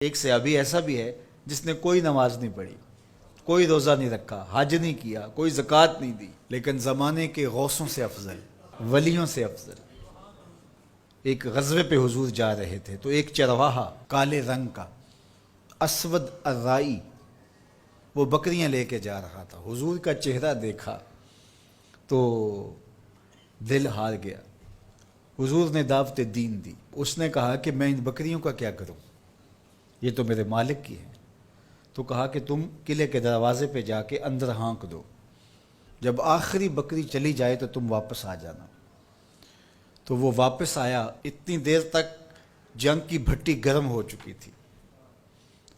ایک صحابی ایسا بھی ہے جس نے کوئی نماز نہیں پڑھی، کوئی روزہ نہیں رکھا، حج نہیں کیا، کوئی زکوٰۃ نہیں دی، لیکن زمانے کے غوثوں سے افضل، ولیوں سے افضل۔ ایک غزوے پہ حضور جا رہے تھے تو ایک چرواہا کالے رنگ کا اسود الرائی وہ بکریاں لے کے جا رہا تھا۔ حضور کا چہرہ دیکھا تو دل ہار گیا۔ حضور نے دعوت دین دی۔ اس نے کہا کہ میں ان بکریوں کا کیا کروں، یہ تو میرے مالک کی ہیں۔ تو کہا کہ تم قلعے کے دروازے پہ جا کے اندر ہانک دو، جب آخری بکری چلی جائے تو تم واپس آ جانا۔ تو وہ واپس آیا۔ اتنی دیر تک جنگ کی بھٹی گرم ہو چکی تھی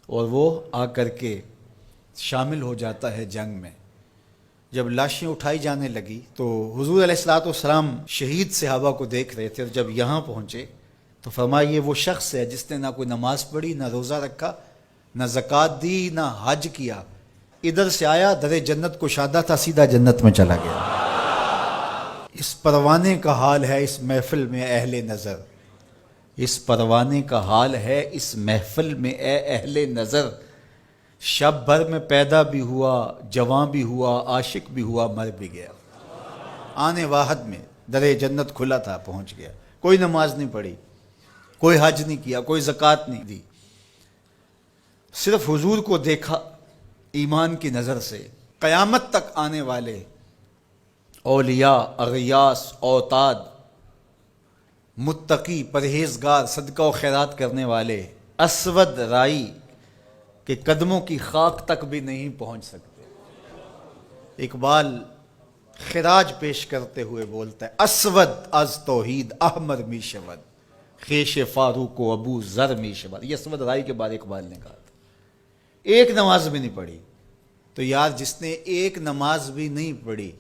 اور وہ آ کر کے شامل ہو جاتا ہے جنگ میں۔ جب لاشیں اٹھائی جانے لگی تو حضور علیہ السلام شہید صحابہ کو دیکھ رہے تھے، اور جب یہاں پہنچے تو فرمایا یہ وہ شخص ہے جس نے نہ کوئی نماز پڑھی، نہ روزہ رکھا، نہ زکوٰۃ دی، نہ حج کیا۔ ادھر سے آیا، در جنت کو شادہ تھا، سیدھا جنت میں چلا گیا۔ اس پروانے کا حال ہے اس محفل میں اہل نظر، اس پروانے کا حال ہے اس محفل میں اے اہل نظر۔ شب بھر میں پیدا بھی ہوا، جوان بھی ہوا، عاشق بھی ہوا، مر بھی گیا۔ آنے واحد میں در جنت کھلا تھا، پہنچ گیا۔ کوئی نماز نہیں پڑھی، کوئی حج نہیں کیا، کوئی زکوٰۃ نہیں دی، صرف حضور کو دیکھا ایمان کی نظر سے۔ قیامت تک آنے والے اولیاء، اغیاث، اوتاد، متقی، پرہیزگار، صدقہ و خیرات کرنے والے اسود رائی کے قدموں کی خاک تک بھی نہیں پہنچ سکتے۔ اقبال خراج پیش کرتے ہوئے بولتا ہے، اسود از توحید احمر می شود، خیش فاروق و ابو ذر می شود۔ یہ اسود رائی کے بارے اقبال نے کہا تھا۔ ایک نماز بھی نہیں پڑھی۔ تو یار جس نے ایک نماز بھی نہیں پڑھی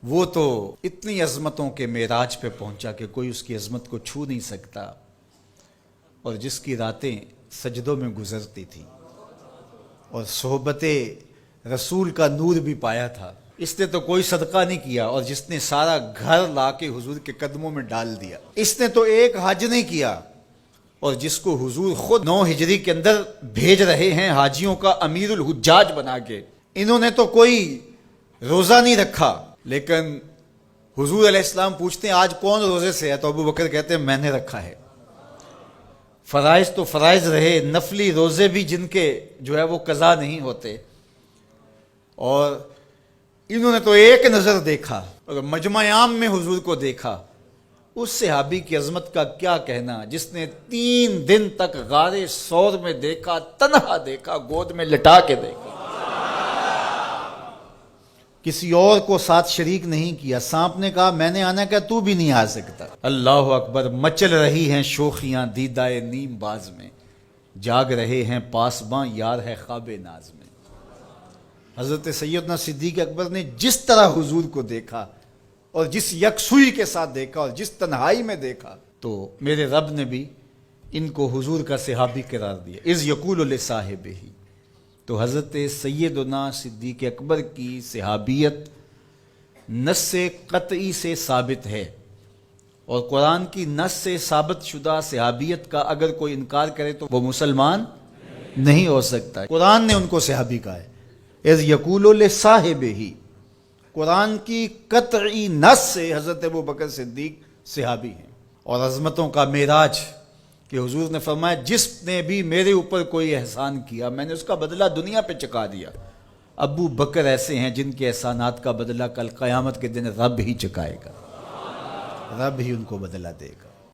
وہ تو اتنی عظمتوں کے معراج پہ پہنچا کہ کوئی اس کی عظمت کو چھو نہیں سکتا، اور جس کی راتیں سجدوں میں گزرتی تھیں اور صحبت رسول کا نور بھی پایا تھا، اس نے تو کوئی صدقہ نہیں کیا، اور جس نے سارا گھر لا کے حضور کے قدموں میں ڈال دیا، اس نے تو ایک حج نہیں کیا، اور جس کو حضور خود 9 ہجری کے اندر بھیج رہے ہیں حاجیوں کا امیر الحجاج بنا کے، انہوں نے تو کوئی روزہ نہیں رکھا۔ لیکن حضور علیہ السلام پوچھتے ہیں آج کون روزے سے ہے، تو ابو بکر کہتے ہیں میں نے رکھا ہے۔ فرائض تو فرائض رہے، نفلی روزے بھی جن کے جو ہے وہ قضا نہیں ہوتے، اور انہوں نے تو ایک نظر دیکھا اور مجمع عام میں حضور کو دیکھا۔ اس صحابی کی عظمت کا کیا کہنا جس نے 3 دن تک غار ثور میں دیکھا، تنہا دیکھا، گود میں لٹا کے دیکھا، کسی اور کو ساتھ شریک نہیں کیا۔ سانپ نے کہا میں نے آنا کیا، تو بھی نہیں آ سکتا۔ اللہ اکبر، مچل رہی ہیں شوخیاں دیدائے نیم باز میں، جاگ رہے ہیں پاسباں یار ہے خواب ناز میں۔ حضرت سیدنا صدیق اکبر نے جس طرح حضور کو دیکھا اور جس یکسوئی کے ساتھ دیکھا اور جس تنہائی میں دیکھا، تو میرے رب نے بھی ان کو حضور کا صحابی قرار دیا۔ اذ یقول لصاحبہ، تو حضرت سیدنا صدیق اکبر کی صحابیت نص قطعی سے ثابت ہے، اور قرآن کی نص سے ثابت شدہ صحابیت کا اگر کوئی انکار کرے تو وہ مسلمان نہیں ہو سکتا۔ قرآن نے ان کو صحابی کہا ہے، اذ یقول لصاحبہ، قرآن کی قطعی نص سے حضرت ابو بکر صدیق صحابی ہیں۔ اور عظمتوں کا معراج کہ حضور نے فرمایا جس نے بھی میرے اوپر کوئی احسان کیا میں نے اس کا بدلہ دنیا پہ چکا دیا۔ ابو بکر ایسے ہیں جن کے احسانات کا بدلہ کل قیامت کے دن رب ہی چکائے گا، رب ہی ان کو بدلہ دے گا۔